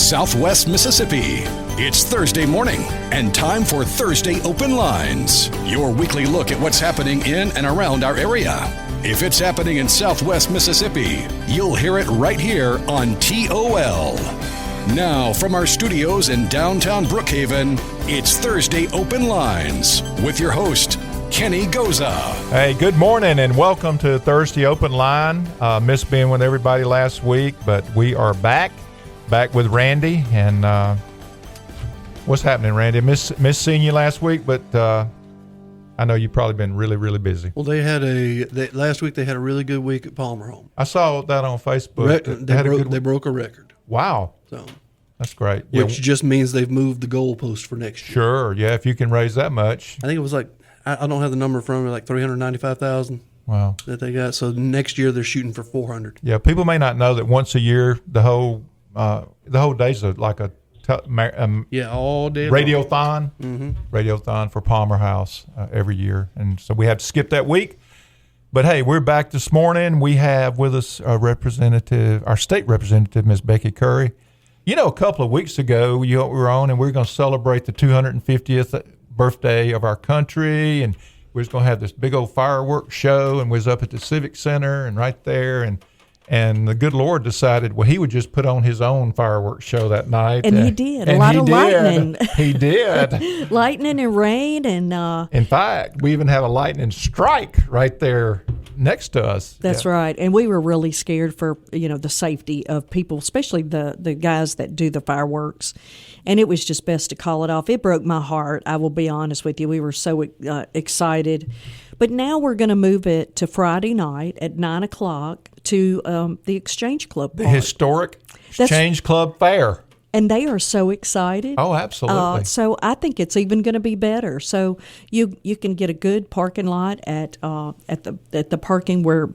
Southwest Mississippi. It's Thursday morning and time for Thursday Open Lines, your weekly look at what's happening in and around our area. If it's happening in Southwest Mississippi, you'll hear it right here on TOL. Now, from our studios in downtown Brookhaven, it's Thursday Open Lines with your host, Kenny Goza. Hey, good morning and welcome to Thursday Open Line. Missed being with everybody last week, but we are back with Randy. And what's happening, Randy? Miss seeing you last week, but I know you've probably been really, really busy. Well, last week they had a really good week at Palmer Home. I saw that on Facebook. They broke a record. Wow. So that's great. Which just means they've moved the goalpost for next year. Sure, yeah, if you can raise that much. I think it was like, I don't have the number from me, like $395,000. Wow. That they got. So next year they're shooting for $400. Yeah, people may not know that once a year the whole day's like a all day radiothon. Mm-hmm. Radiothon for Palmer House every year, and so we had to skip that week. But hey, we're back this morning. We have with us our state representative, Ms. Becky Curry. You know, a couple of weeks ago, we were on, and we were going to celebrate the 250th birthday of our country, and we was going to have this big old fireworks show, and we was up at the Civic Center and right there, and the good Lord decided, well, he would just put on his own fireworks show that night. And he did. A lot of lightning. He did. Lightning and rain. And in fact, we even have a lightning strike right there next to us. That's right. And we were really scared for, the safety of people, especially the guys that do the fireworks. And it was just best to call it off. It broke my heart. I will be honest with you. We were so excited. But now we're going to move it to Friday night at 9 o'clock to the Exchange Club Park. The historic Exchange Club Fair. And they are so excited. Oh, absolutely. So I think it's even going to be better. So you can get a good parking lot at the parking where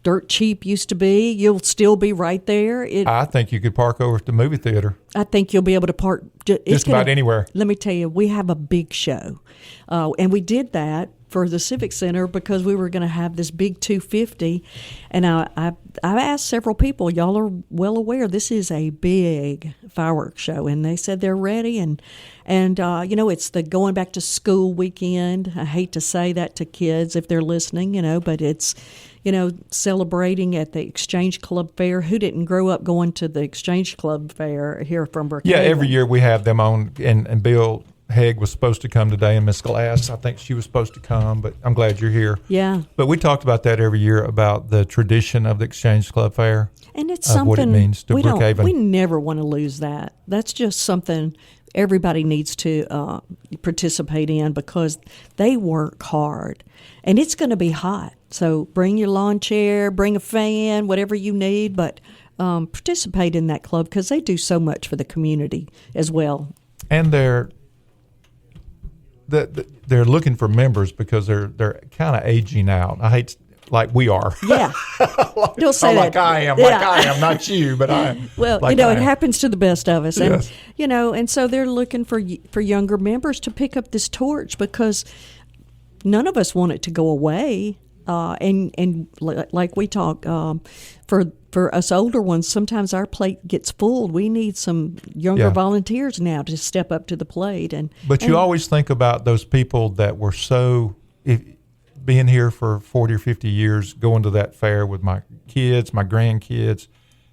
Dirt Cheap used to be. You'll still be right there. I think you could park over at the movie theater. I think you'll be able to park just about anywhere. Let me tell you, we have a big show, and we did that for the Civic Center because we were going to have this big 250. And I've asked several people, y'all are well aware this is a big fireworks show, and they said they're ready. And it's the going back to school weekend. I hate to say that to kids if they're listening, but it's celebrating at the Exchange Club Fair. Who didn't grow up going to the Exchange Club Fair here from Brookhaven? Yeah, every year we have them on, and Bill Hegg was supposed to come today, and Miss Glass, I think she was supposed to come, but I'm glad you're here. Yeah. But we talked about that every year, about the tradition of the Exchange Club Fair. And it's something what it means to Brookhaven. We never want to lose that. That's just something everybody needs to participate in because they work hard. And it's going to be hot. So bring your lawn chair, bring a fan, whatever you need, but participate in that club because they do so much for the community as well. And they're looking for members because they're kind of aging out. I hate, like we are. Yeah. Don't say that. Like I am, not you, but I am. Well, like it happens to the best of us. Yes. And, and so they're looking for younger members to pick up this torch because none of us want it to go away. And like we talk, for us older ones, sometimes our plate gets full. We need some younger volunteers now to step up to the plate. But you always think about those people that were being here for 40 or 50 years, going to that fair with my kids, my grandkids.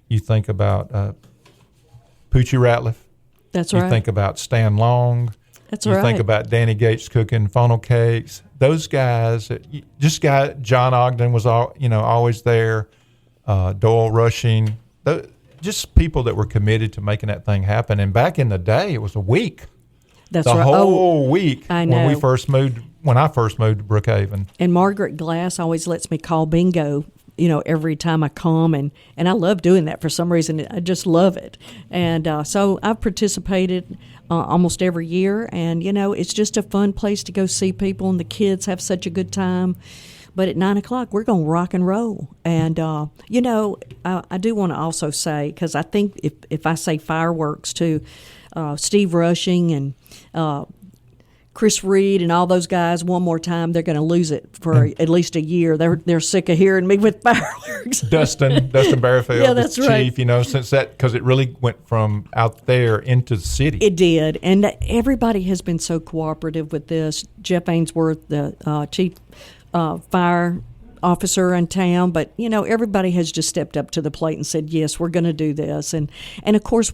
You think about Poochie Ratliff. That's right. You think about Stan Long. That's right. You think about Danny Gates cooking funnel cakes. Those guys, John Ogden was always there. Doyle Rushing, just people that were committed to making that thing happen. And back in the day, it was a week. That's the right. whole week. I know. When I first moved to Brookhaven. And Margaret Glass always lets me call bingo, every time I come, and I love doing that for some reason. I just love it. And so I've participated almost every year, and, it's just a fun place to go see people, and the kids have such a good time. But at 9 o'clock, we're going to rock and roll. And, I do want to also say, because I think if I say fireworks to Steve Rushing and Chris Reed and all those guys one more time, they're going to lose it for at least a year. They're sick of hearing me with fireworks. Dustin Barrefield, Yeah, that's the right. chief, since that, because it really went from out there into the city. It did, and everybody has been so cooperative with this. Jeff Ainsworth, the chief fire officer in town, but everybody has just stepped up to the plate and said, yes, we're going to do this. And of course,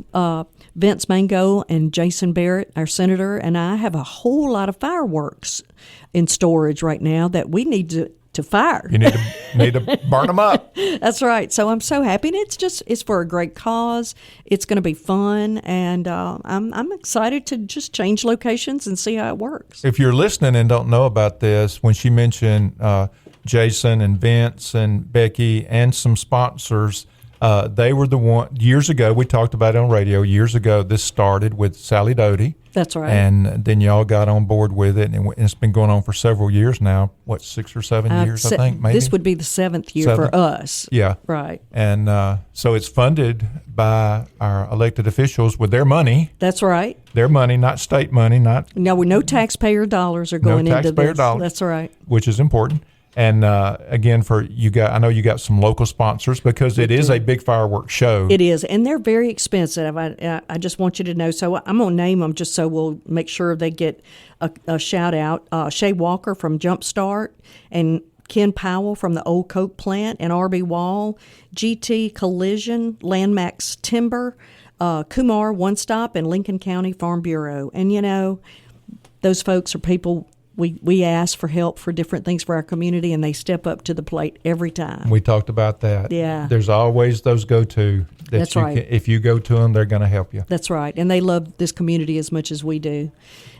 Vince Mango and Jason Barrett, our senator, and I have a whole lot of fireworks in storage right now that we need to fire. You need to burn them up. That's right. So I'm so happy, and it's for a great cause. It's going to be fun, and I'm excited to just change locations and see how it works. If you're listening and don't know about this, when she mentioned Jason and Vince and Becky and some sponsors, they were the one years ago. We talked about it on radio years ago. This started with Sally Doty. That's right. And then y'all got on board with it, and it's been going on for several years now. What, 6 or 7 years, I think, maybe? This would be the 7th year for us. Yeah. Right. And so it's funded by our elected officials with their money. That's right. Their money, not state money, No taxpayer dollars are going into taxpayer this. dollars. That's right. Which is important. And again, I know you got some local sponsors because it is a big fireworks show. It is, and they're very expensive. I just want you to know. So I'm going to name them just so we'll make sure they get a shout out. Shay Walker from Jumpstart, and Ken Powell from the Old Coke Plant, and RB Wall, GT Collision, Landmax Timber, Kumar One Stop, and Lincoln County Farm Bureau. And those folks are people. We ask for help for different things for our community, and they step up to the plate every time. We talked about that. Yeah. There's always those go-to. That's right. If you go to them, they're going to help you. That's right. And they love this community as much as we do.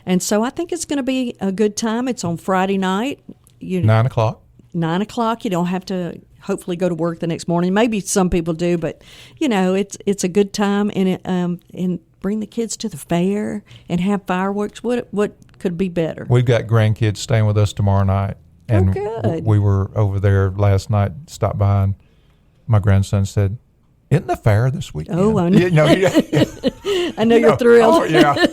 And so I think it's going to be a good time. It's on Friday night. 9 o'clock. 9 o'clock. You don't have to hopefully go to work the next morning. Maybe some people do, but, it's a good time. And bring the kids to the fair and have fireworks. What could be better? We've got grandkids staying with us tomorrow night. And good. We were over there last night, stopped by, and my grandson said, "Isn't the fair this weekend?" Oh, I know. I know you're thrilled. Oh, yeah.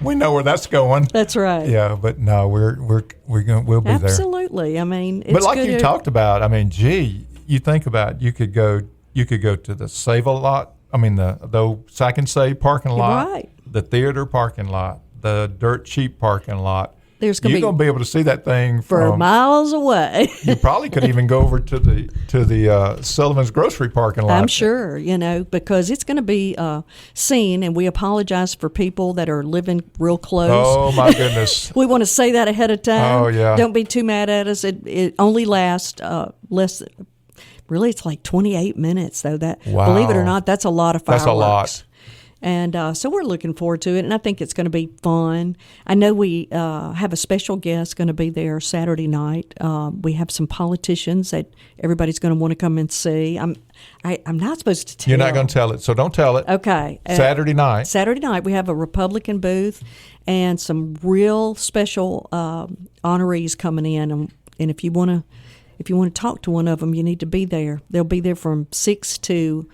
We know where that's going. That's right. Yeah, but no, we'll be there. Absolutely. I mean, it's but like good you talked about, you think about you could go to the Save-A-Lot. The old Sack and Save parking lot, right. The theater parking lot, the Dirt Cheap parking lot. You're going to be able to see that thing for miles away. You probably could even go over to the Sullivan's grocery parking lot. I'm sure, because it's going to be seen, and we apologize for people that are living real close. Oh, my goodness. We want to say that ahead of time. Oh, yeah. Don't be too mad at us. It only lasts less. Really, it's like 28 minutes, though. Wow. Believe it or not, that's a lot of fireworks. That's a lot. And so we're looking forward to it, and I think it's going to be fun. I know we have a special guest going to be there Saturday night. We have some politicians that everybody's going to want to come and see. I'm not supposed to tell. You're not going to tell it, so don't tell it. Okay. Saturday night. Saturday night, we have a Republican booth and some real special honorees coming in, and if you want to talk to one of them, you need to be there. They'll be there from 6 to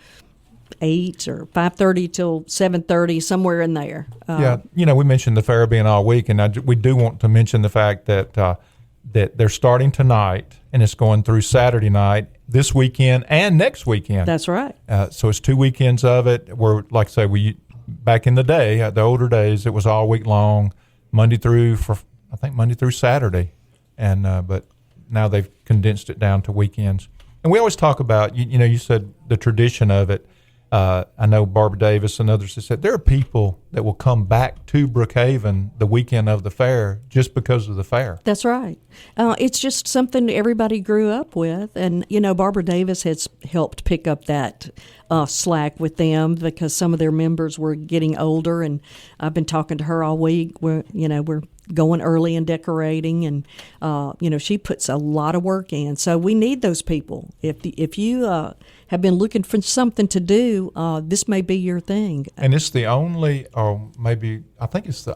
8 or 5:30 till 7:30, somewhere in there. We mentioned the fair being all week, and we do want to mention the fact that that they're starting tonight, and it's going through Saturday night, this weekend, and next weekend. That's right. So it's 2 weekends of it. We're, like I say, back in the day, the older days, it was all week long, Monday through Saturday, and but now they've condensed it down to weekends. And we always talk about, you said the tradition of it. I know Barbara Davis and others have said there are people that will come back to Brookhaven the weekend of the fair just because of the fair. That's right. It's just something everybody grew up with. And, Barbara Davis has helped pick up that slack with them because some of their members were getting older. And I've been talking to her all week. We're going early and decorating, and she puts a lot of work in. So we need those people. If you have been looking for something to do, this may be your thing. And it's the only, or maybe I think it's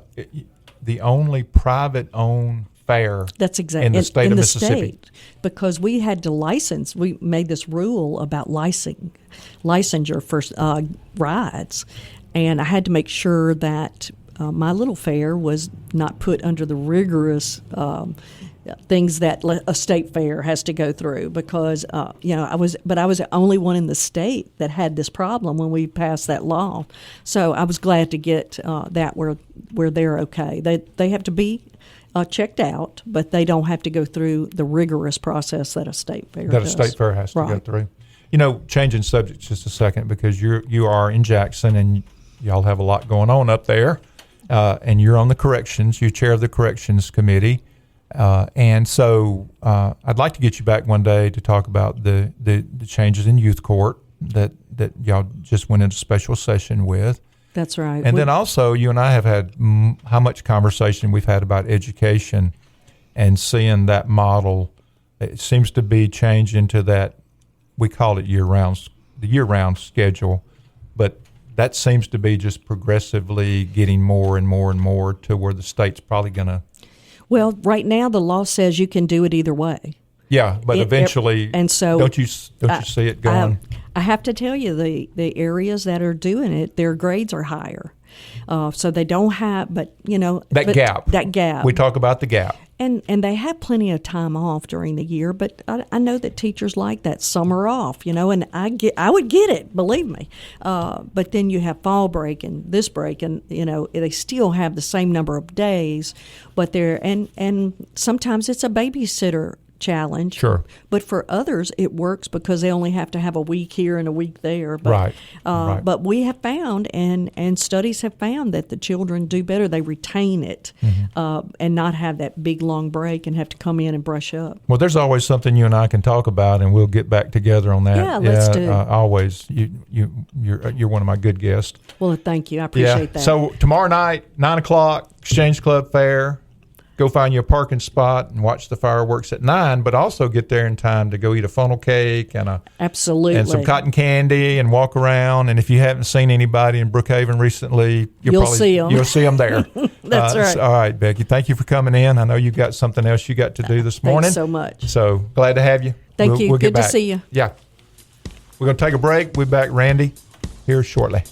the only private-owned fair. That's exactly in the state of Mississippi. Because we had to license. We made this rule about licensure for rides, and I had to make sure that my little fair was not put under the rigorous things that a state fair has to go through, because I was the only one in the state that had this problem when we passed that law. So I was glad to get that where they're okay. They have to be checked out, but they don't have to go through the rigorous process that a state fair does. That a state fair has to go Right. through. Changing subjects just a second, because you are in Jackson and y'all have a lot going on up there, and you're on the corrections. You're chair of the corrections committee. And so I'd like to get you back one day to talk about the changes in youth court that y'all just went into special session with. That's right. And then also you and I have had how much conversation we've had about education and seeing that model. It seems to be changed into that, we call it the year-round schedule, but that seems to be just progressively getting more and more and more to where the state's probably going to. Well, right now the law says you can do it either way. Yeah, but eventually, and so don't you see it going? I have to tell you, the areas that are doing it, their grades are higher, so they don't have. But that gap. We talk about the gap, and they have plenty of time off during the year. But I know that teachers like that summer off, and I would get it, believe me. But then you have fall break and this break, and they still have the same number of days, but and sometimes it's a babysitter challenge. Sure. But for others, it works because they only have to have a week here and a week there. But, right. But we have found, and studies have found, that the children do better. They retain it and not have that big, long break and have to come in and brush up. Well, there's always something you and I can talk about, and we'll get back together on that. Yeah, let's do. Always. You're one of my good guests. Well, thank you. I appreciate that. So tomorrow night, 9 o'clock, Exchange Club Fair. Go find you a parking spot and watch the fireworks at 9, but also get there in time to go eat a funnel cake and absolutely, and some cotton candy and walk around. And if you haven't seen anybody in Brookhaven recently, you'll see them there. That's right. All right, Becky. Thank you for coming in. I know you've got something else you got to do this morning. Thanks so much. So glad to have you. Thank you. We'll get Good back. to see you. Yeah. We're going to take a break. We'll be back, Randy, here shortly.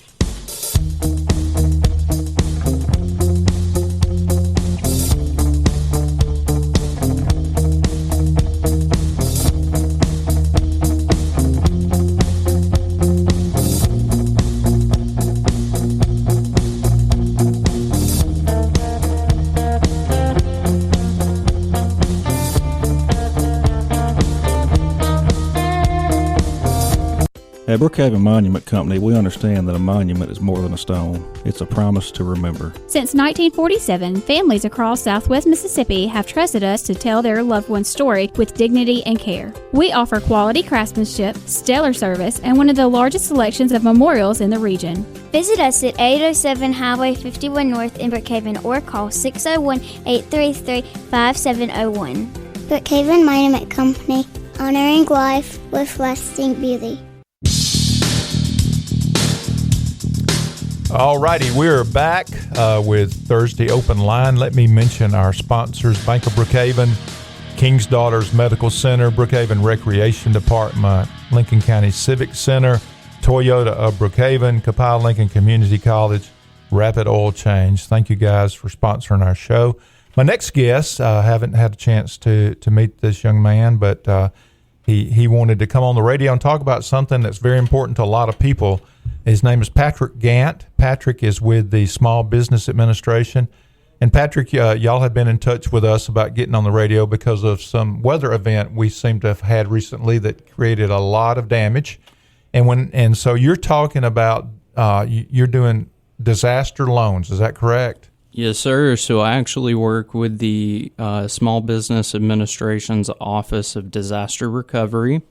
At Brookhaven Monument Company, we understand that a monument is more than a stone. It's a promise to remember. Since 1947, families across Southwest Mississippi have trusted us to tell their loved one's story with dignity and care. We offer quality craftsmanship, stellar service, and one of the largest selections of memorials in the region. Visit us at 807 Highway 51 North in Brookhaven or call 601-833-5701. Brookhaven Monument Company, honoring life with lasting beauty. All righty, we're back with Thursday Open Line. Let me mention our sponsors: Bank of Brookhaven, King's Daughters Medical Center, Brookhaven Recreation Department, Lincoln County Civic Center, Toyota of Brookhaven, Copiah Lincoln Community College, Rapid Oil Change. Thank you guys for sponsoring our show. My next guest, I haven't had a chance to meet this young man, but he wanted to come on the radio and talk about something that's very important to a lot of people. His name is Patrick Gant. Patrick is with the Small Business Administration. And Patrick, y'all have been in touch with us about getting on the radio because of some weather event we seem to have had recently that created a lot of damage. And so you're talking about you're doing disaster loans. Is that correct? Yes, sir. So I actually work with the Small Business Administration's Office of Disaster Recovery.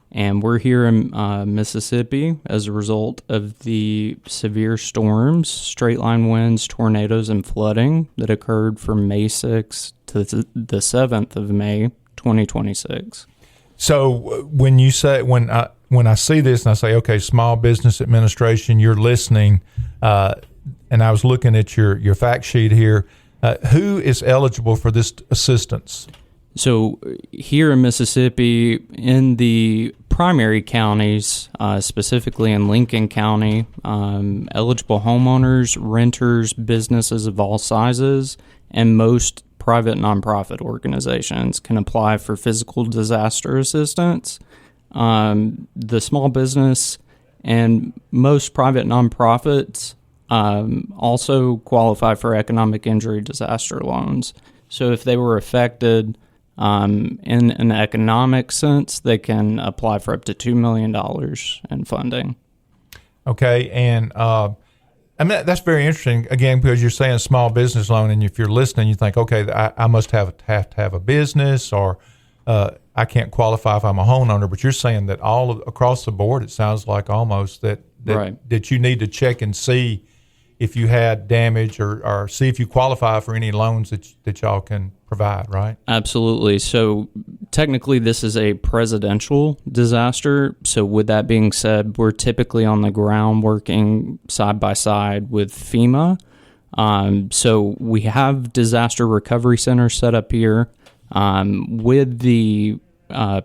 And we're here in Mississippi as a result of the severe storms, straight-line winds, tornadoes, and flooding that occurred from May 6th to the 7th of May, 2026. So when you say when I see this and I say, okay, Small Business Administration, you're listening, and I was looking at your fact sheet here, who is eligible for this assistance? So here in Mississippi, in the primary counties, specifically in Lincoln County, eligible homeowners, renters, businesses of all sizes, and most private nonprofit organizations can apply for physical disaster assistance. The small business and most private nonprofits also qualify for economic injury disaster loans. So if they were affected in an economic sense, they can apply for up to $2 million in funding. Okay, and I mean, that's very interesting, again, because you're saying small business loan, and if you're listening, you think, okay, I must have to have a business, or I can't qualify if I'm a homeowner, but you're saying that across the board, it sounds like almost that you need to check and see if you had damage or see if you qualify for any loans that y'all can provide, right? Absolutely. So technically this is a presidential disaster. So with that being said, we're typically on the ground working side by side with FEMA. So we have disaster recovery centers set up here. With the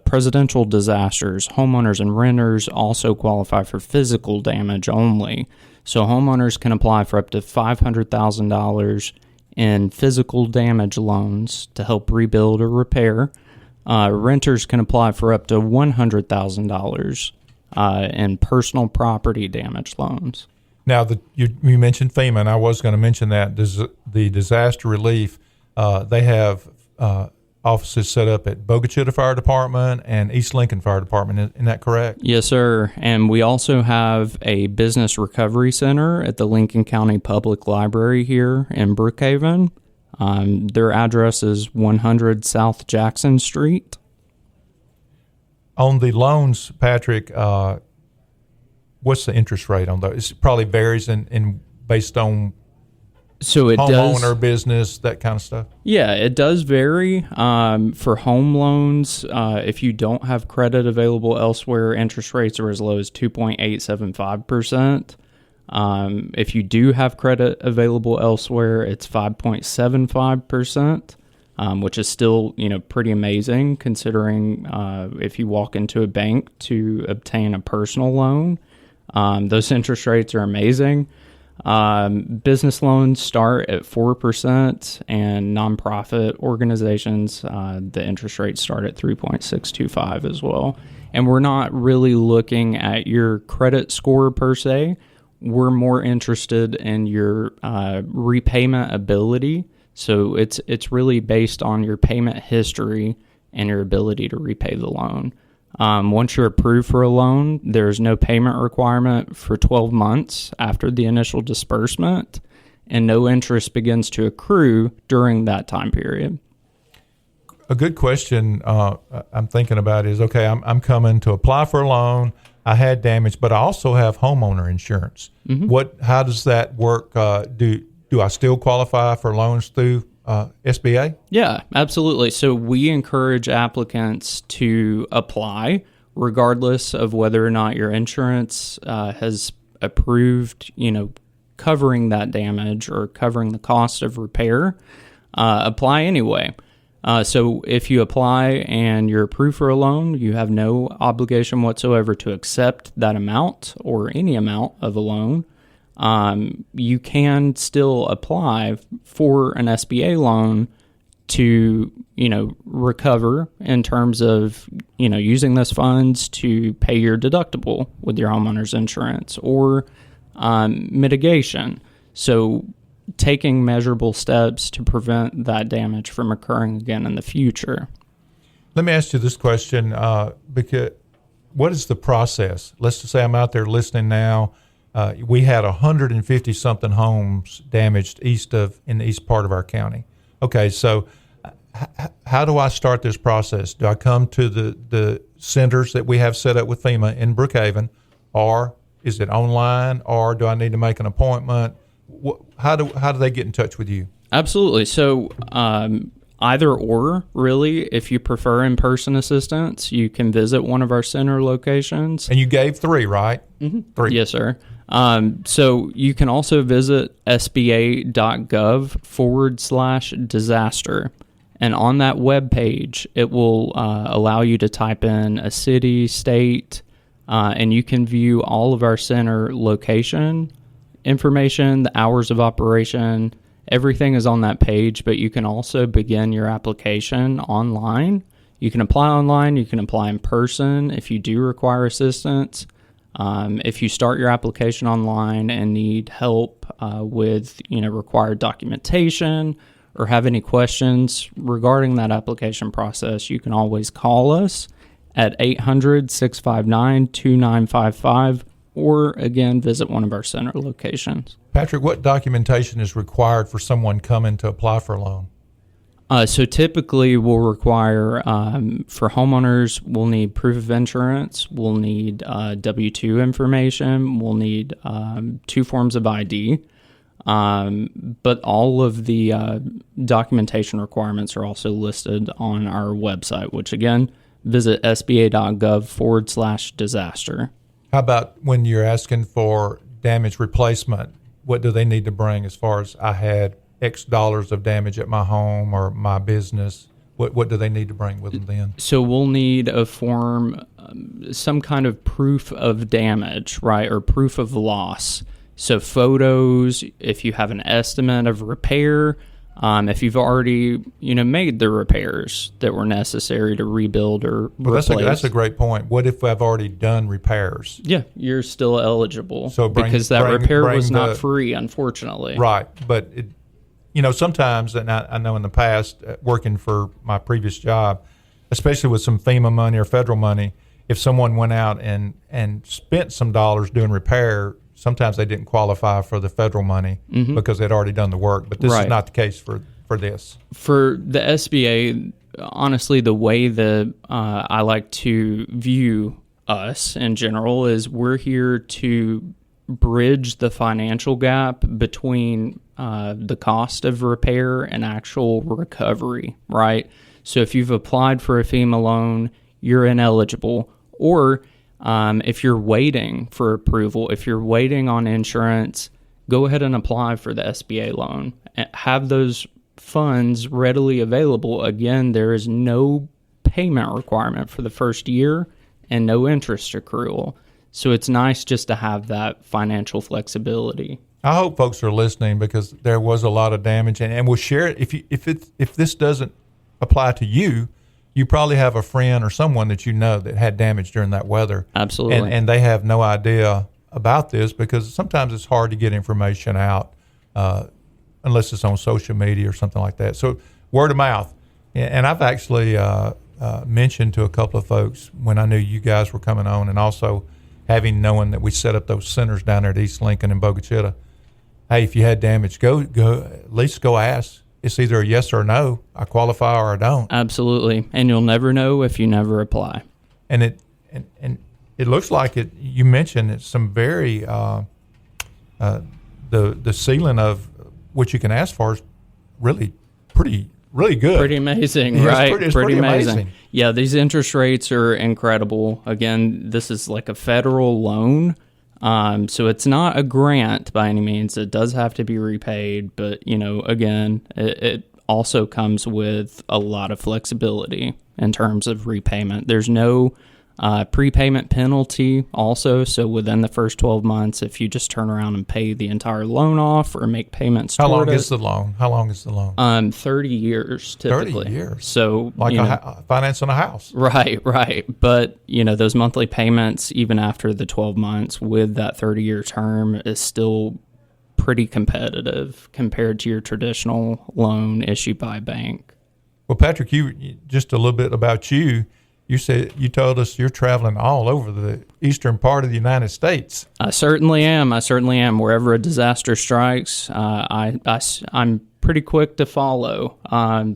presidential disasters, homeowners and renters also qualify for physical damage only. So homeowners can apply for up to $500,000 in physical damage loans to help rebuild or repair. Renters can apply for up to $100,000 in personal property damage loans. Now, you mentioned FEMA, and I was going to mention that. The disaster relief, they have offices set up at Bogachita Fire Department and East Lincoln Fire Department. Isn't that correct? Yes, sir. And we also have a business recovery center at the Lincoln County Public Library here in Brookhaven. Their address is 100 South Jackson Street. On the loans, Patrick, what's the interest rate on those? It probably varies in based on homeowner, business, that kind of stuff. Yeah, it does vary. For home loans, if you don't have credit available elsewhere, interest rates are as low as 2.875%. If you do have credit available elsewhere, it's 5.75%, which is still, pretty amazing considering if you walk into a bank to obtain a personal loan, those interest rates are amazing. Business loans start at 4%, and nonprofit organizations, the interest rates start at 3.625 as well. And we're not really looking at your credit score per se. We're more interested in your repayment ability. So it's really based on your payment history and your ability to repay the loan. Once you're approved for a loan, there's no payment requirement for 12 months after the initial disbursement, and no interest begins to accrue during that time period. A good question I'm thinking about is, okay, I'm coming to apply for a loan. I had damage, but I also have homeowner insurance. Mm-hmm. How does that work? Do I still qualify for loans through SBA? Yeah, absolutely. So we encourage applicants to apply regardless of whether or not your insurance has approved, covering that damage or covering the cost of repair. Apply anyway. So if you apply and you're approved for a loan, you have no obligation whatsoever to accept that amount or any amount of a loan. You can still apply for an SBA loan to, recover in terms of, using those funds to pay your deductible with your homeowner's insurance or mitigation. So taking measurable steps to prevent that damage from occurring again in the future. Let me ask you this question, because what is the process? Let's just say I'm out there listening now. We had 150-something homes damaged in the east part of our county. Okay, so how do I start this process? Do I come to the centers that we have set up with FEMA in Brookhaven, or is it online, or do I need to make an appointment? How do they get in touch with you? Absolutely. So either or, really. If you prefer in-person assistance, you can visit one of our center locations. And you gave 3, right? Mm-hmm. 3. Yes, sir. So you can also visit sba.gov/disaster, And on that web page, it will allow you to type in a city, state, and you can view all of our center location information, the hours of operation. Everything is on that page, but you can also begin your application online. You can apply online. You can apply in person if you do require assistance. If you start your application online and need help with required documentation or have any questions regarding that application process, you can always call us at 800-659-2955 or, again, visit one of our center locations. Patrick, what documentation is required for someone coming to apply for a loan? So typically we'll require, for homeowners, we'll need proof of insurance, we'll need W-2 information, we'll need 2 forms of ID, but all of the documentation requirements are also listed on our website, which again, visit sba.gov/disaster. How about when you're asking for damage replacement? What do they need to bring as far as I had X dollars of damage at my home or my business? What do they need to bring with them then? So we'll need a form, some kind of proof of damage, right, or proof of loss. So photos, if you have an estimate of repair, if you've already made the repairs that were necessary to rebuild or replace. That's a great point. What if I've already done repairs? Yeah, you're still eligible because that repair was not free, unfortunately. Right, but sometimes, and I know in the past, working for my previous job, especially with some FEMA money or federal money, if someone went out and spent some dollars doing repair, sometimes they didn't qualify for the federal money because they'd already done the work. But this is not the case for this. For the SBA, honestly, the way that I like to view us in general is we're here to bridge the financial gap between the cost of repair and actual recovery, right? So if you've applied for a FEMA loan, you're ineligible. Or if you're waiting for approval, if you're waiting on insurance, go ahead and apply for the SBA loan. Have those funds readily available. Again, there is no payment requirement for the first year and no interest accrual. So it's nice just to have that financial flexibility. I hope folks are listening because there was a lot of damage, and we'll share it. If this doesn't apply to you, you probably have a friend or someone that you know that had damage during that weather. Absolutely. And they have no idea about this because sometimes it's hard to get information out unless it's on social media or something like that. So word of mouth. And I've actually mentioned to a couple of folks when I knew you guys were coming on, and also knowing that we set up those centers down there at East Lincoln and Bogachita. Hey, if you had damage, go at least go ask. It's either a yes or a no. I qualify or I don't. Absolutely, and you'll never know if you never apply. And it looks like it. You mentioned it's some very the ceiling of what you can ask for is really good. Pretty amazing, yeah, right? It's pretty amazing. Yeah, these interest rates are incredible. Again, this is like a federal loan. So it's not a grant by any means. It does have to be repaid, but again, it also comes with a lot of flexibility in terms of repayment. There's no prepayment penalty also. So within the first 12 months, if you just turn around and pay the entire loan off or make payments toward it. How long is the loan? 30 years typically. 30 years. So like financing a house. Right. But those monthly payments, even after the 12 months with that 30-year term, is still pretty competitive compared to your traditional loan issued by a bank. Well, Patrick, you just a little bit about you. You told us you're traveling all over the eastern part of the United States. I certainly am. Wherever a disaster strikes, I'm pretty quick to follow.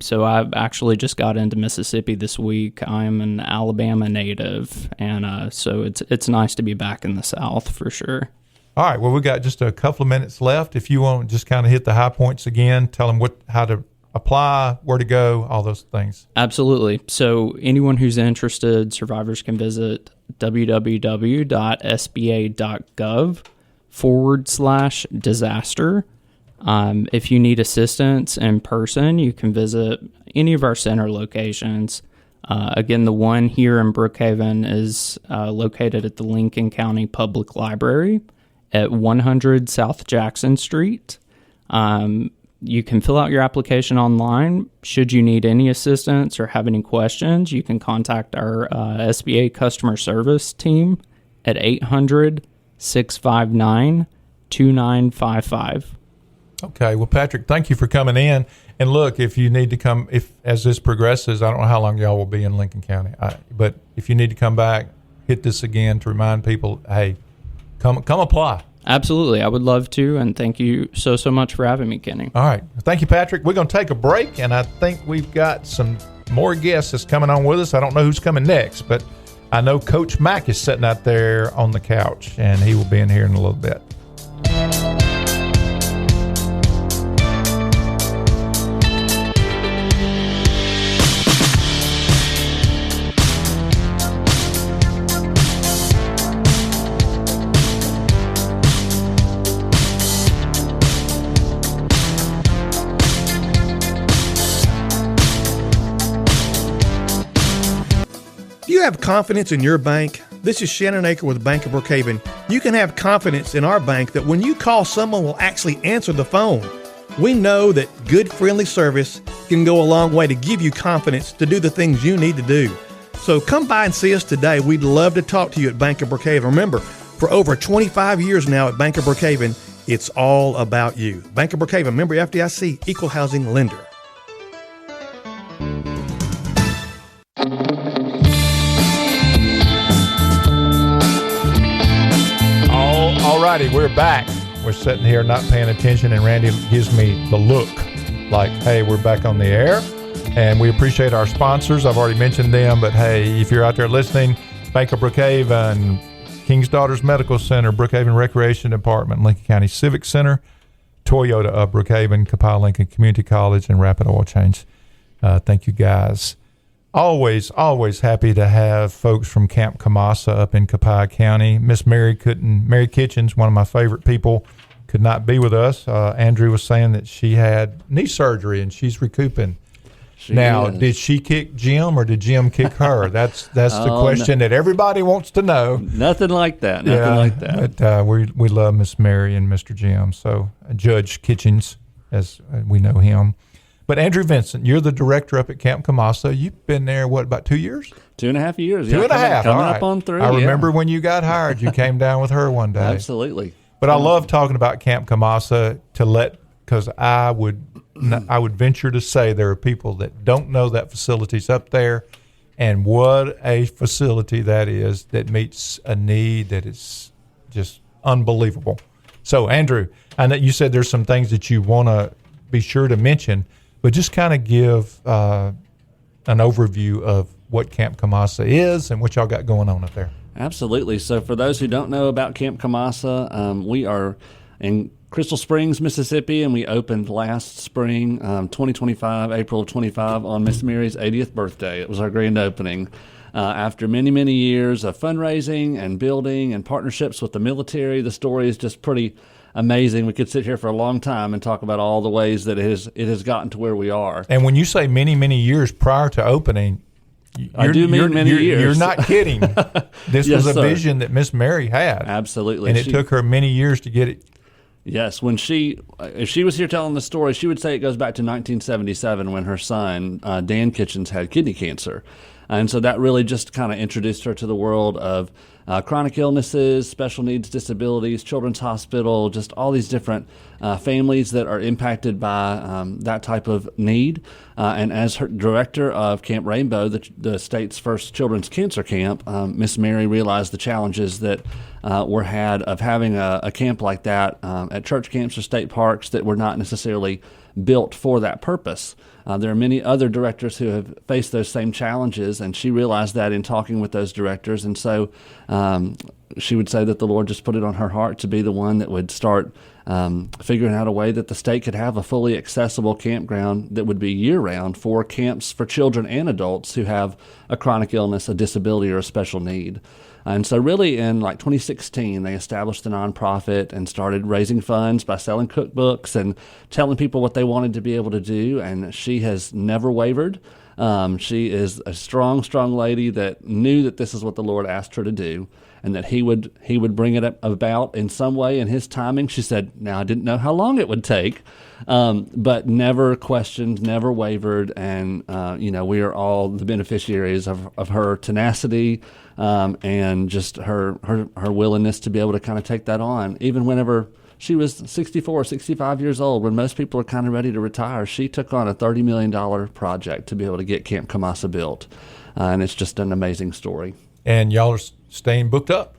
So I actually just got into Mississippi this week. I'm an Alabama native, and so it's nice to be back in the South for sure. All right. Well, we got just a couple of minutes left. If you want to just kind of hit the high points again, tell them how to apply, where to go, all those things. Absolutely. So anyone who's interested, survivors can visit www.sba.gov/disaster. If you need assistance in person, you can visit any of our center locations. Again, the one here in Brookhaven is located at the Lincoln County Public Library at 100 South Jackson Street. You can fill out your application online. Should you need any assistance or have any questions, you can contact our SBA customer service team at 800-659-2955. Okay. Well, Patrick, thank you for coming in. And look, if you need to come, as this progresses, I don't know how long y'all will be in Lincoln County, but if you need to come back, hit this again to remind people, hey, come apply. Absolutely. I would love to, and thank you so much for having me, Kenny. All right. Thank you, Patrick. We're going to take a break, and I think we've got some more guests that's coming on with us. I don't know who's coming next, but I know Coach Mack is sitting out there on the couch, and he will be in here in a little bit. Do you have confidence in your bank? This is Shannon Aker with Bank of Brookhaven. You can have confidence in our bank that when you call, someone will actually answer the phone. We know that good, friendly service can go a long way to give you confidence to do the things you need to do. So come by and see us today. We'd love to talk to you at Bank of Brookhaven. Remember, for over 25 years now at Bank of Brookhaven, it's all about you. Bank of Brookhaven, member FDIC, equal housing lender. All righty, we're back. We're sitting here not paying attention, and Randy gives me the look like, hey, we're back on the air. And we appreciate our sponsors. I've already mentioned them, but hey, if you're out there listening, Bank of Brookhaven, King's Daughters Medical Center, Brookhaven Recreation Department, Lincoln County Civic Center, Toyota of Brookhaven, Kapaa Lincoln Community College, and Rapid Oil Change. Thank you, guys. Always happy to have folks from Camp Kamassa up in Kapaa County. Miss Mary Kitchens, one of my favorite people, could not be with us. Andrew was saying that she had knee surgery and she's recouping. Did she kick Jim or did Jim kick her? That's the question that everybody wants to know. Nothing like that. Nothing like that. But we love Miss Mary and Mr. Jim. So Judge Kitchens, as we know him. But Andrew Vincent, you're the director up at Camp Kamassa. You've been there, about 2 years? 2.5 years. 2.5. Coming right. up on 3. I remember when you got hired, you came down with her one day. Absolutely. But I love talking about Camp Kamassa because I would venture to say there are people that don't know that facility's up there, and what a facility that is that meets a need that is just unbelievable. So, Andrew, I know you said there's some things that you want to be sure to mention, but just kind of give an overview of what Camp Kamassa is and what y'all got going on up there. Absolutely. So for those who don't know about Camp Kamassa, we are in Crystal Springs, Mississippi, and we opened last spring, 2025, April of 25, on Miss Mary's 80th birthday. It was our grand opening. After many, many years of fundraising and building and partnerships with the military, the story is just pretty amazing. We could sit here for a long time and talk about all the ways that it has gotten to where we are. And when you say many, many years prior to opening, I do mean many years. You're not kidding. This yes, was a sir. vision that Miss Mary had. Absolutely. And it took her many years to get it. Yes. If she was here telling the story, she would say it goes back to 1977 when her son, Dan Kitchens, had kidney cancer. And so that really just kind of introduced her to the world of chronic illnesses, special needs disabilities, Children's Hospital, just all these different families that are impacted by that type of need. And as her director of Camp Rainbow, the state's first children's cancer camp, Miss Mary realized the challenges that were had of having a camp like that at church camps or state parks that were not necessarily built for that purpose. There are many other directors who have faced those same challenges, and she realized that in talking with those directors. And so she would say that the Lord just put it on her heart to be the one that would start figuring out a way that the state could have a fully accessible campground that would be year-round for camps for children and adults who have a chronic illness, a disability, or a special need. And so really in like 2016, they established a nonprofit and started raising funds by selling cookbooks and telling people what they wanted to be able to do. And she has never wavered. She is a strong, strong lady that knew that this is what the Lord asked her to do and that he would bring it about in some way in his timing. She said, now I didn't know how long it would take, but never questioned, never wavered. And, we are all the beneficiaries of her tenacity and just her willingness to be able to kind of take that on. Even whenever she was 64, 65 years old, when most people are kind of ready to retire, she took on a $30 million project to be able to get Camp Kamassa built. And it's just an amazing story. And y'all are staying booked up.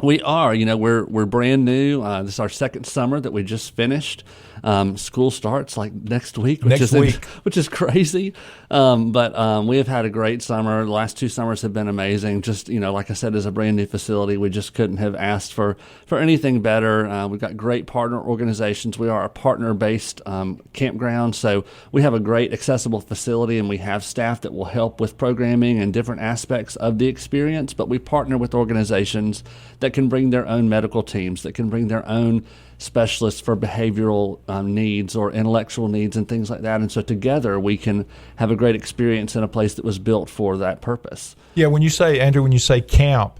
We are. We're brand new. This is our second summer that we just finished. School starts like next week, which is crazy. But we have had a great summer. The last 2 summers have been amazing. Just, like I said, as a brand new facility, we just couldn't have asked for anything better. We've got great partner organizations. We are a partner-based campground, so we have a great accessible facility, and we have staff that will help with programming and different aspects of the experience. But we partner with organizations that can bring their own medical teams, that can bring their own specialists for behavioral needs or intellectual needs and things like that. And so together we can have a great experience in a place that was built for that purpose. Yeah, when you say camp,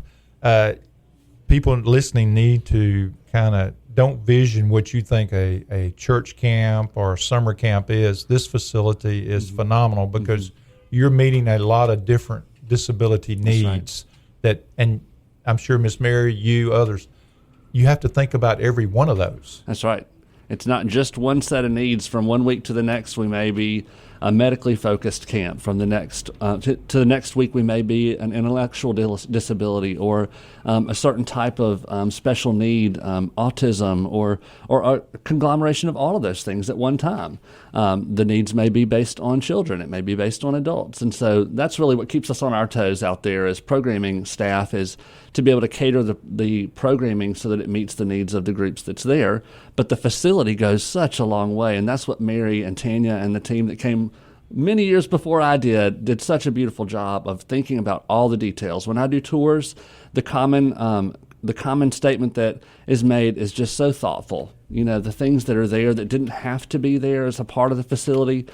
people listening need to kind of don't vision what you think a church camp or a summer camp is. This facility is phenomenal because you're meeting a lot of different disability needs. Right. And I'm sure Miss Mary, you, others, you have to think about every one of those. That's right. It's not just one set of needs. From one week to the next, we may be a medically focused camp. From the next to the next week, we may be an intellectual disability or a certain type of special need, autism, or a conglomeration of all of those things at one time. The needs may be based on children. It may be based on adults. And so that's really what keeps us on our toes out there as programming staff, is to be able to cater the programming so that it meets the needs of the groups that's there. But the facility goes such a long way, and that's what Mary and Tanya and the team that came many years before I did such a beautiful job of thinking about all the details. When I do tours, the common statement that is made is just so thoughtful. The things that are there that didn't have to be there as a part of the facility,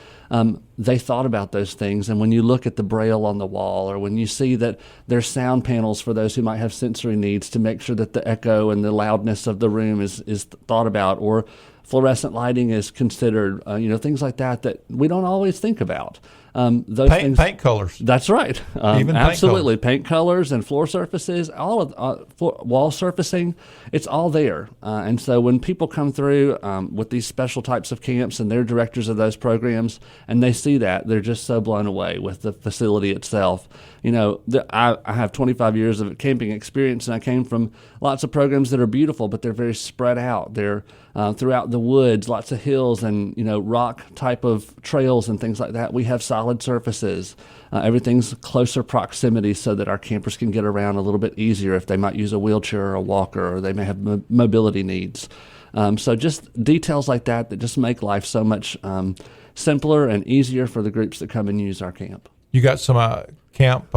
they thought about those things. And when you look at the braille on the wall, or when you see that there's sound panels for those who might have sensory needs to make sure that the echo and the loudness of the room is thought about, or fluorescent lighting is considered, things like that we don't always think about. Those paint colors. That's right. Even absolutely. Paint colors and floor surfaces, all of wall surfacing, it's all there. And so when people come through with these special types of camps and they're directors of those programs and they see that, they're just so blown away with the facility itself. I have 25 years of camping experience, and I came from lots of programs that are beautiful, but they're very spread out. They're throughout the woods, lots of hills and, rock type of trails and things like that. We have solid surfaces. Everything's closer proximity so that our campers can get around a little bit easier if they might use a wheelchair or a walker, or they may have mobility needs. So just details like that just make life so much simpler and easier for the groups that come and use our camp. You got some camp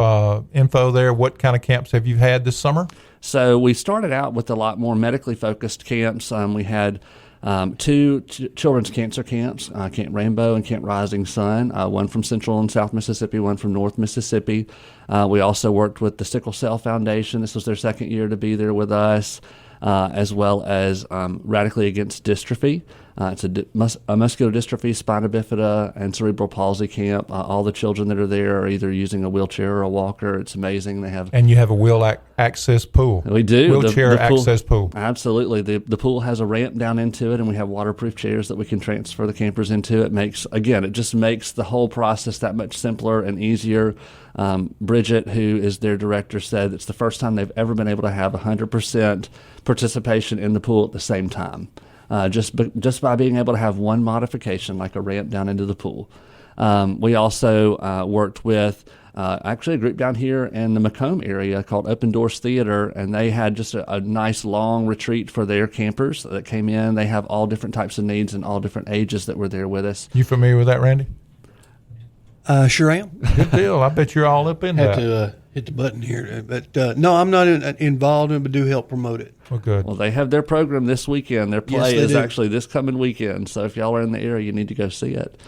info there. What kind of camps have you had this summer? So we started out with a lot more medically focused camps. We had 2 children's cancer camps, Camp Rainbow and Camp Rising Sun, one from Central and South Mississippi, one from North Mississippi. We also worked with the Sickle Cell Foundation. This was their second year to be there with us, as well as Radically Against Dystrophy. It's a muscular dystrophy, spina bifida, and cerebral palsy camp. All the children that are there are either using a wheelchair or a walker. It's amazing. And you have a wheel access pool. We do. Wheelchair access pool. Absolutely. The pool has a ramp down into it, and we have waterproof chairs that we can transfer the campers into. It just makes the whole process that much simpler and easier. Bridget, who is their director, said it's the first time they've ever been able to have 100% participation in the pool at the same time. Just by being able to have one modification, like a ramp down into the pool. We also worked with actually a group down here in the Macomb area called Open Doors Theater, and they had just a nice long retreat for their campers that came in. They have all different types of needs and all different ages that were there with us. You familiar with that, Randy? Sure am. Good deal. I bet you're all up in Have that. to hit the button here, but no, I'm not involved in it, but do help promote it. Well, good. Well, they have their program this weekend. Their play is do. actually this coming weekend, so if y'all are in the area, you need to go see it.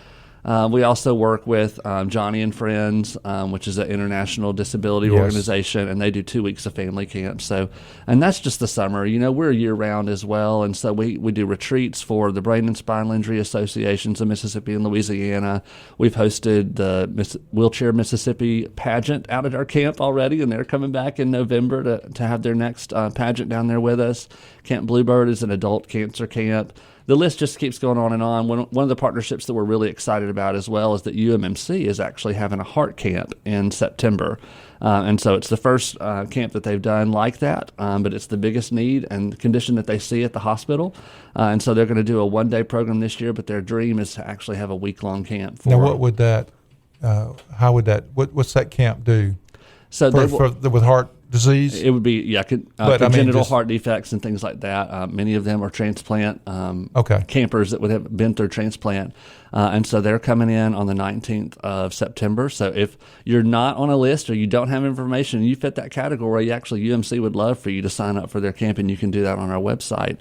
We also work with Johnny and Friends, which is an international disability organization, and they do 2 weeks of family camp. So, and that's just the summer. You know, we're year-round as well, and so we do retreats for the Brain and Spinal Injury Associations of Mississippi and Louisiana. We've hosted the Wheelchair Mississippi pageant out at our camp already, and they're coming back in November to have their next pageant down there with us. Camp Bluebird is an adult cancer camp. The list just keeps going on and on. One of the partnerships that we're really excited about as well is that UMMC is actually having a heart camp in September. And so it's the first camp that they've done like that, but it's the biggest need and condition that they see at the hospital. And so they're going to do a one-day program this year, but their dream is to actually have a week-long camp. Now, what would that, what's that camp do So with heart disease? It would be congenital heart defects and things like that. Many of them are transplant campers that would have been through transplant, and so they're coming in on the 19th of September. So if you're not on a list or you don't have information and you fit that category, actually UMC would love for you to sign up for their camp, and you can do that on our website.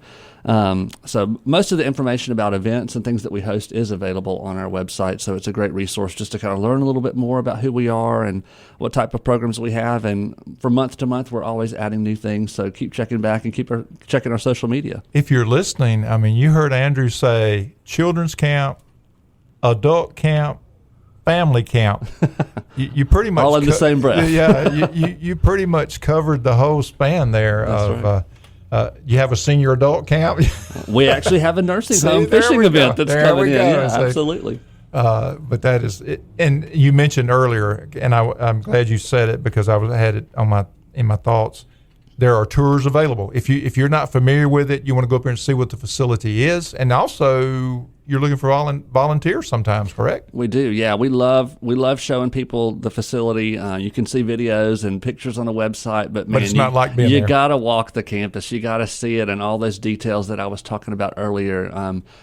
So most of the information about events and things that we host is available on our website. So it's a great resource just to kind of learn a little bit more about who we are and what type of programs we have. And from month to month, we're always adding new things. So keep checking back and keep checking our social media. If you're listening, I mean, you heard Andrew say children's camp, adult camp, family camp. You pretty much all in the same breath. Yeah, you pretty much covered the whole span there. That's right. You have a senior adult camp. We actually have a nursing home fishing event that's coming in. Yeah, absolutely. But that is it. And you mentioned earlier, and I'm glad you said it because I had it in my thoughts. There are tours available. If you're not familiar with it, you want to go up there and see what the facility is, and also you're looking for volunteers sometimes, correct? We do, yeah. We love showing people the facility. You can see videos and pictures on the website, but man, it's not like being there. You got to walk the campus. You got to see it and all those details that I was talking about earlier.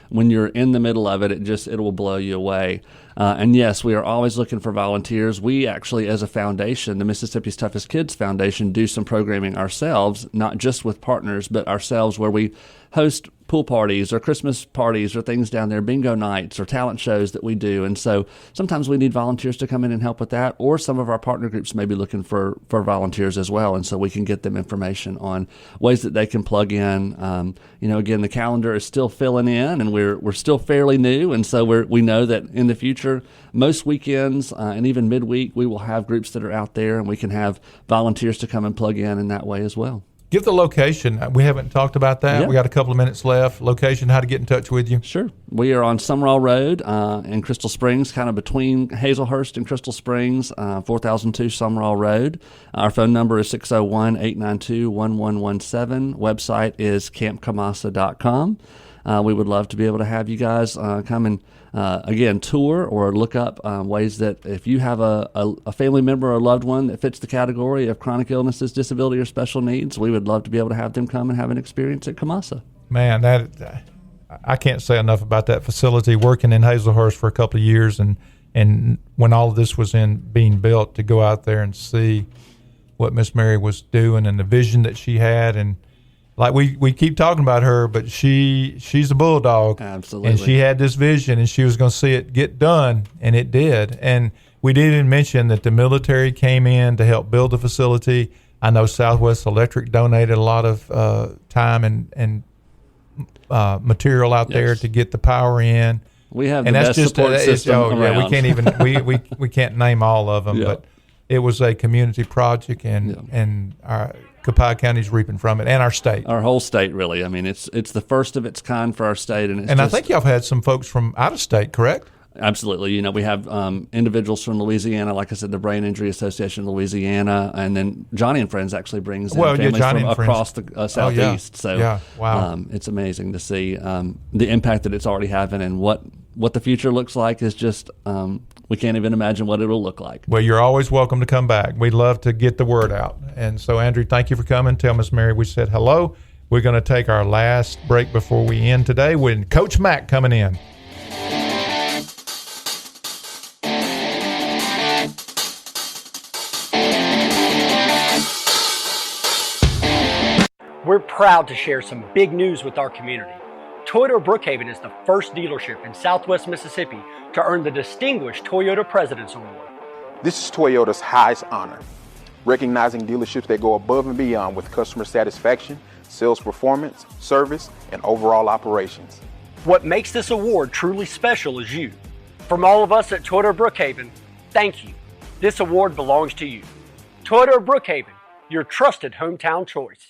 When you're in the middle of it, it will blow you away. And yes, we are always looking for volunteers. We actually, as a foundation, the Mississippi's Toughest Kids Foundation, do some programming ourselves, not just with partners, but ourselves, where we host pool parties or Christmas parties or things down there, bingo nights or talent shows that we do. And so sometimes we need volunteers to come in and help with that, or some of our partner groups may be looking for volunteers as well. And so we can get them information on ways that they can plug in. Again, the calendar is still filling in, and we're still fairly new. And so we know that in the future, most weekends and even midweek, we will have groups that are out there, and we can have volunteers to come and plug in that way as well. Give the location. We haven't talked about that. Yeah. We got a couple of minutes left. Location, how to get in touch with you. Sure. We are on Summerall Road in Crystal Springs, kind of between Hazelhurst and Crystal Springs, 4002 Summerall Road. Our phone number is 601-892-1117. Website is campkamassa.com. We would love to be able to have you guys come and, again, tour or look up ways that if you have a family member or a loved one that fits the category of chronic illnesses, disability, or special needs, we would love to be able to have them come and have an experience at Kamassa. Man, I can't say enough about that facility. Working in Hazelhurst for a couple of years, and when all of this was being built, to go out there and see what Miss Mary was doing and the vision that she had, and like we keep talking about her, but she's a bulldog. Absolutely. And she had this vision, and she was going to see it get done, and it did. And we didn't mention that the military came in to help build the facility. I know Southwest Electric donated a lot of time and material out there to get the power in. We have the best support system around. We can't even we can't name all of them, but it was a community project, and our Copiah County's reaping from it, and our state. Our whole state, really. I mean, it's the first of its kind for our state, and I think y'all have had some folks from out of state, correct? Absolutely. We have individuals from Louisiana, like I said, the Brain Injury Association of Louisiana, and then Johnny and Friends actually brings in families from across the southeast. So wow. It's amazing to see the impact that it's already having, and what the future looks like is just we can't even imagine what it'll look like. Well, you're always welcome to come back. We'd love to get the word out. And so, Andrew, thank you for coming. Tell Miss Mary we said hello. We're going to take our last break before we end today with Coach Mack coming in. We're proud to share some big news with our community. Toyota of Brookhaven is the first dealership in Southwest Mississippi to earn the Distinguished Toyota President's Award. This is Toyota's highest honor, recognizing dealerships that go above and beyond with customer satisfaction, sales performance, service, and overall operations. What makes this award truly special is you. From all of us at Toyota of Brookhaven, thank you. This award belongs to you. Toyota of Brookhaven, your trusted hometown choice.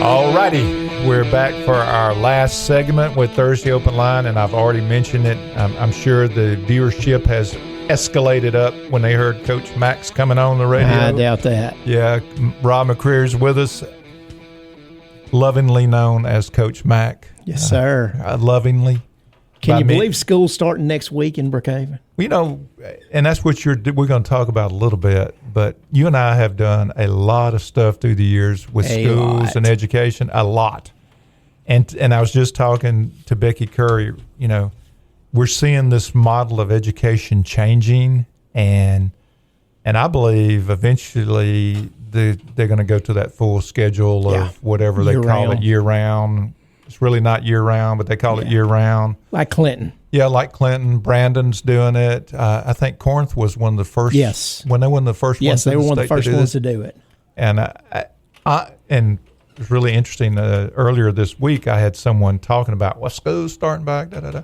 All righty, we're back for our last segment with Thursday Open Line, and I've already mentioned it. I'm sure the viewership has escalated up when they heard Coach Max coming on the radio. I doubt that. Yeah, Rob McCreary's with us, lovingly known as Coach Mack. Yes, sir. Lovingly. Can you believe school's starting next week in Brookhaven? You know, and that's what we're going to talk about a little bit, but you and I have done a lot of stuff through the years with schools and education, a lot. And I was just talking to Becky Curry, you know, we're seeing this model of education changing, and I believe eventually they're going to go to that full schedule of whatever they call it, year-round. It's really not year-round, but they call it year-round. Like Clinton. Yeah, like Clinton. Brandon's doing it. I think Corinth was one of the first. Yes. When they were the first ones. Yes, they were one of the first ones to do it. And and it was really interesting. Earlier this week, I had someone talking about, well, school's starting back, da-da-da.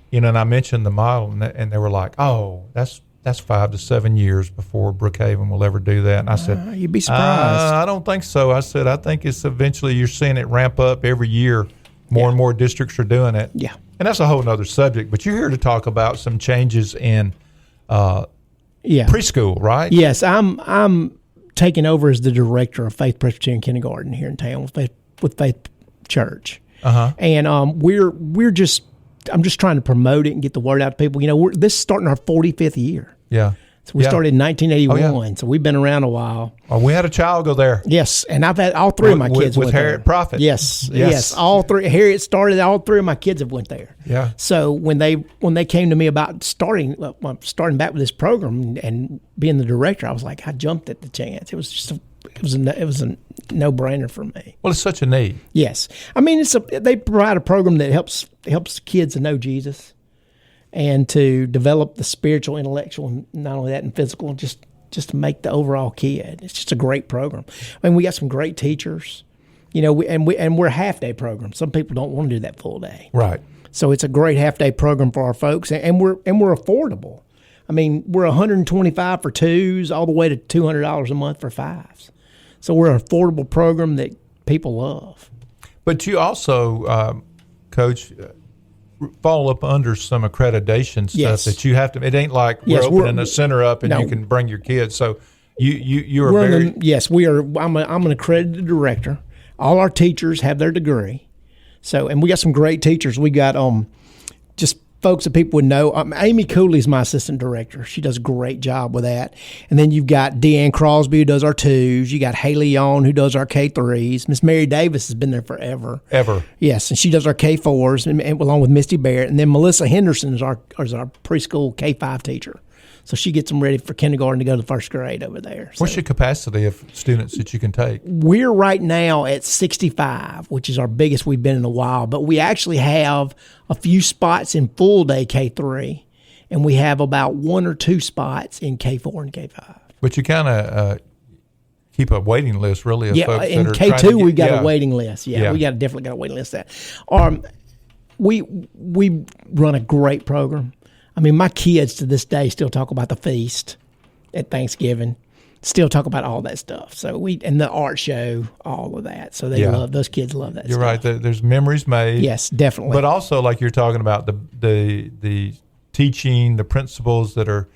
You know, and I mentioned the model, and they were like, oh, that's 5 to 7 years before Brookhaven will ever do that. And I said, you'd be surprised. I don't think so. I said, I think it's eventually you're seeing it ramp up every year. More and more districts are doing it. Yeah. And that's a whole other subject. But you're here to talk about some changes in preschool, right? Yes, I'm taking over as the director of Faith Presbyterian Kindergarten here in town with Faith Church. And I'm just trying to promote it and get the word out to people. You know, this is starting our 45th year. Yeah. So we started in 1981, so we've been around a while. Oh, we had a child go there. Yes, and I've had all three of my kids with Harriet Prophet. Yes, all three. Harriet started. All three of my kids have went there. Yeah. So when they came to me about starting back with this program and being the director, I was like, I jumped at the chance. It was just it was a no-brainer for me. Well, it's such a need. Yes, I mean they provide a program that helps kids to know Jesus, and to develop the spiritual, intellectual, and not only that, and physical, just to make the overall kid. It's just a great program. I mean, we got some great teachers, you know, we're a half-day program. Some people don't want to do that full day. Right. So it's a great half-day program for our folks, and we're affordable. I mean, we're $125 for twos, all the way to $200 a month for fives. So we're an affordable program that people love. But you also, Coach, fall up under some accreditation stuff that you have to. It ain't like we're opening a center up and you can bring your kids. So you are very. We are. I'm an accredited director. All our teachers have their degree. So, and we got some great teachers. We got just folks that people would know. Amy Cooley's my assistant director. She does a great job with that. And then you've got Deanne Crosby, who does our twos. You got Haley Yawn, who does our K3s. Miss Mary Davis has been there forever. Yes, and she does our K4s, and along with Misty Barrett. And then Melissa Henderson is our preschool K5 teacher. So she gets them ready for kindergarten to go to first grade over there. What's your capacity of students that you can take? We're right now at 65, which is our biggest we've been in a while. But we actually have a few spots in full day K3, and we have about 1 or 2 spots in K4 and K5. But you kind of keep a waiting list, really, of folks that in are K2 we got a waiting list. Yeah, we definitely got a waiting list. We run a great program. I mean, my kids to this day still talk about the feast at Thanksgiving, still talk about all that stuff. So and the art show, all of that. So those kids love that You're stuff. right. There's memories made. Yes, definitely. But also, like you're talking about, the teaching, the principles that are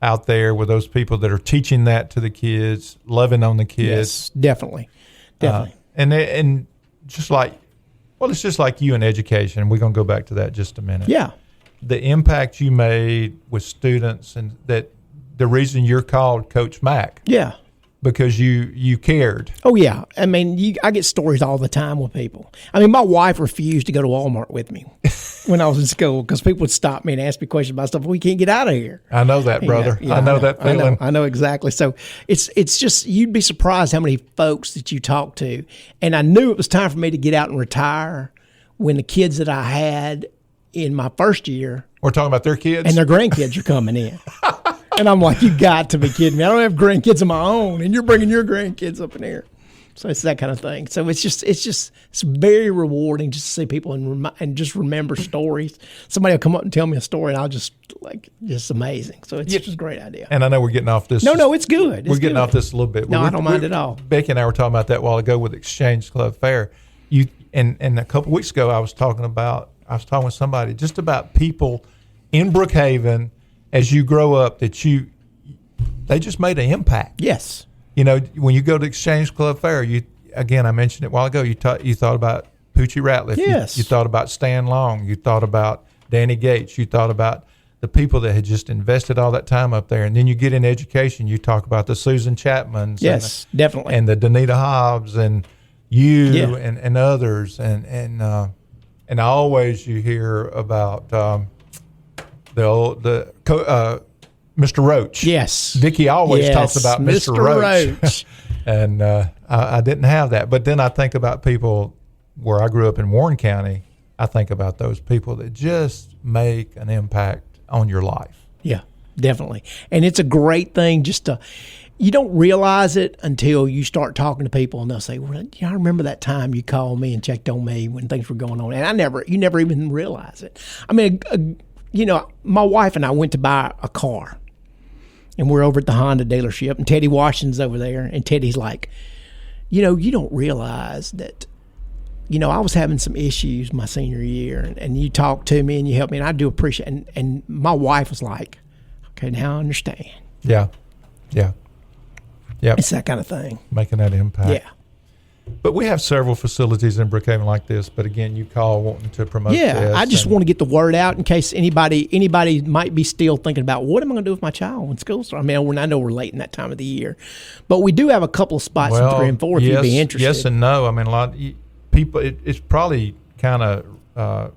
out there with those people that are teaching that to the kids, loving on the kids. Yes, definitely. And just like Well, it's just like you in education. We're going to go back to that just a minute. Yeah. The impact you made with students, and that the reason you're called Coach Mac. Yeah. Because you cared. Oh, yeah. I mean, I get stories all the time with people. I mean, my wife refused to go to Walmart with me when I was in school because people would stop me and ask me questions about stuff. We can't get out of here. I know that, brother. Yeah, I know that feeling. I know exactly. So it's just, you'd be surprised how many folks that you talk to. And I knew it was time for me to get out and retire when the kids that I had in my first year. We're talking about their kids? And their grandkids are coming in. And I'm like, you got to be kidding me. I don't have grandkids of my own, and you're bringing your grandkids up in here. So it's that kind of thing. So it's very rewarding just to see people and just remember stories. Somebody will come up and tell me a story, and I'll just amazing. So it's just a great idea. And I know we're getting off this. No, it's good. We're getting off this a little bit. No, I don't mind at all. Becky and I were talking about that a while ago with Exchange Club Fair. And a couple of weeks ago, I was talking with somebody just about people in Brookhaven as you grow up that they just made an impact. Yes. You know, when you go to Exchange Club Fair, I mentioned it a while ago, you thought about Poochie Ratliff. Yes. You thought about Stan Long. You thought about Danny Gates. You thought about the people that had just invested all that time up there. And then you get in education, you talk about the Susan Chapmans. Yes, definitely. And the Danita Hobbs and you and others. And always you hear about Mr. Roach. Yes. Vicki always talks about Mr. Roach. And I didn't have that. But then I think about people where I grew up in Warren County. I think about those people that just make an impact on your life. Yeah, definitely. And it's a great thing you don't realize it until you start talking to people and they'll say, well, I remember that time you called me and checked on me when things were going on. And you never even realize it. I mean, my wife and I went to buy a car, and we're over at the Honda dealership, and Teddy Washington's over there, and Teddy's like, you don't realize that, I was having some issues my senior year, and you talked to me and you helped me, and I do appreciate it. And my wife was like, okay, now I understand. Yeah. It's that kind of thing. Making that impact. Yeah. But we have several facilities in Brookhaven like this. But again, you call wanting to promote. Yeah, I just want to get the word out in case anybody might be still thinking about what am I going to do with my child when school starts. I mean, I know we're late in that time of the year, but we do have a couple of spots in 3 and 4 if you'd be interested. Yes and no. I mean, a lot of people. It's probably kind of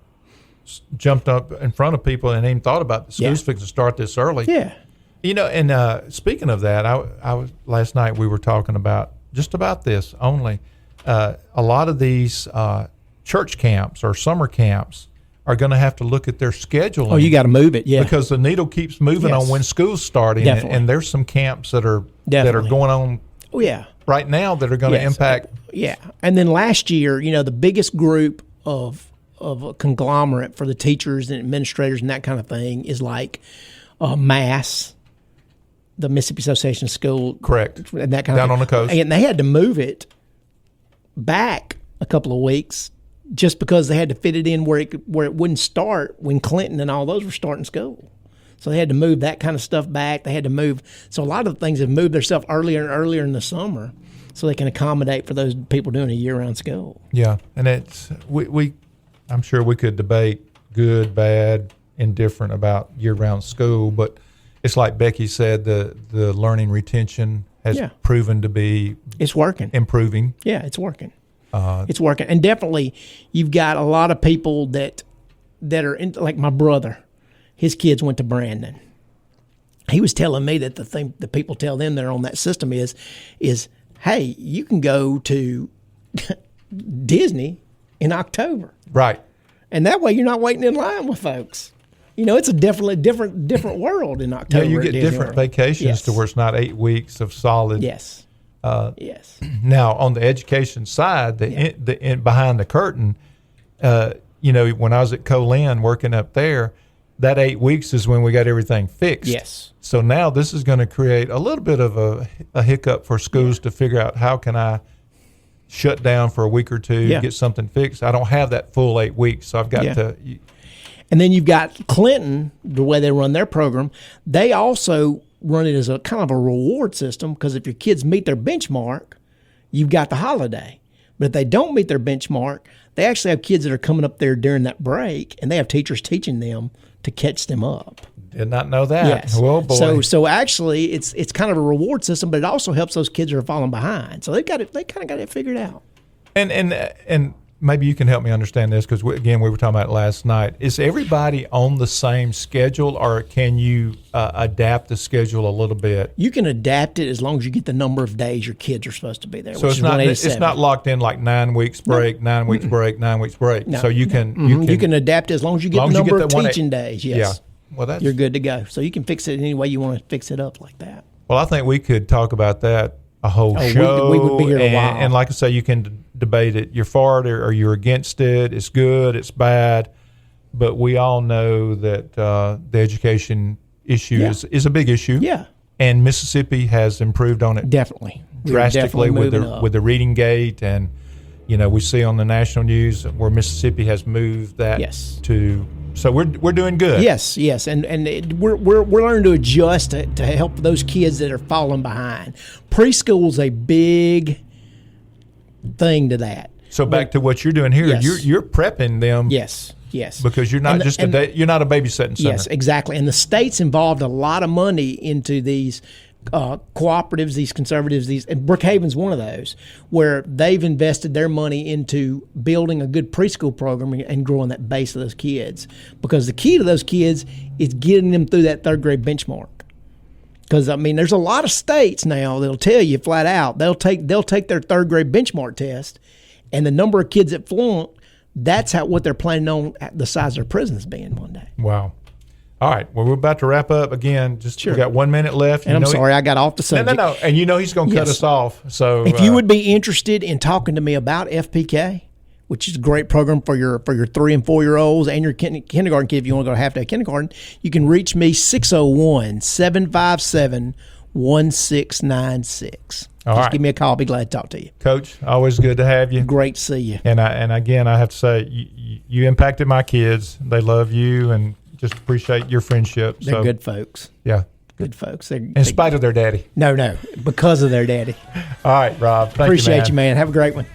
jumped up in front of people and even thought about the school's fixing to start this early. Yeah. And speaking of that, I was last night we were talking about just about this only. A lot of these church camps or summer camps are going to have to look at their scheduling. Oh, you got to move it, yeah. Because the needle keeps moving on when school's starting. And there's some camps that are going on right now that are going to impact. Yeah. And then last year, the biggest group of a conglomerate for the teachers and administrators and that kind of thing is like MASS, the Mississippi Association of School. Correct. And that kind down of thing. On the coast. And they had to move it back a couple of weeks just because they had to fit it in where it wouldn't start when Clinton and all those were starting school. So they had to move that kind of stuff back. They had to move. So a lot of the things have moved themselves earlier and earlier in the summer so they can accommodate for those people doing a year-round school. Yeah, and it's I'm sure we could debate good, bad, indifferent about year-round school, but it's like Becky said, the learning retention has proven to be improving. Yeah, it's working. It's working. And definitely you've got a lot of people that are in, like my brother, his kids went to Brandon. He was telling me that the thing that people tell them that are on that system is, hey, you can go to Disney in October. Right. And that way you're not waiting in line with folks. It's a definitely different world in October. Yeah, you get different vacations to where it's not 8 weeks of solid. Yes. Yes. Now, on the education side, behind the curtain, when I was at Colin working up there, that 8 weeks is when we got everything fixed. Yes. So now this is going to create a little bit of a hiccup for schools to figure out how can I shut down for a week or two, get something fixed. I don't have that full 8 weeks, so I've got to. And then you've got Clinton, the way they run their program. They also run it as a kind of a reward system because if your kids meet their benchmark, you've got the holiday. But if they don't meet their benchmark, they actually have kids that are coming up there during that break, and they have teachers teaching them to catch them up. Did not know that. Yes. Well, boy. So actually, it's kind of a reward system, but it also helps those kids that are falling behind. So they kind of got it figured out. And maybe you can help me understand this, because again, we were talking about it last night. Is everybody on the same schedule, or can you adapt the schedule a little bit? You can adapt it as long as you get the number of days your kids are supposed to be there. So which it's not locked in like 9 weeks break, 9 weeks break, 9 weeks break. No. So you can adapt it as long as you get the number of teaching days. Yes. Yeah. Well, you're good to go. So you can fix it any way you want to fix it up like that. Well, I think we could talk about that a whole show. We would be here a while. And like I say, you can debate it. You're for it or you're against it. It's good. It's bad. But we all know that the education issue is a big issue. Yeah. And Mississippi has improved on it definitely drastically with the reading gate, and we see on the national news where Mississippi has moved that to. So we're doing good. Yes, and we're learning to adjust to help those kids that are falling behind. Preschool is a big thing to that. So back to what you're doing here, you're prepping them. Yes. Because you're not you're not a babysitting center. Yes, exactly. And the state's involved a lot of money into these cooperatives, these conservatives, and Brookhaven's one of those, where they've invested their money into building a good preschool program and growing that base of those kids. Because the key to those kids is getting them through that third grade benchmark. Because there's a lot of states now that'll tell you flat out they'll take their third grade benchmark test, and the number of kids that flunk, that's what they're planning on the size of their prisons being one day. Wow. All right. Well, we're about to wrap up again. We got 1 minute left. And I'm sorry, I got off the subject. No. And he's going to cut us off. So if you would be interested in talking to me about FPK, which is a great program for your 3 and 4 year olds and your kindergarten kid, if you want to go to half day kindergarten, you can reach me 601-757-1696. Just give me a call. I'll be glad to talk to you. Coach, always good to have you. Great to see you. And again, I have to say, you impacted my kids. They love you, and just appreciate your friendship. They're good folks. Yeah. Good folks. In spite of their daddy. No, because of their daddy. All right, Rob. Thank you, man. Appreciate you, man. Have a great one.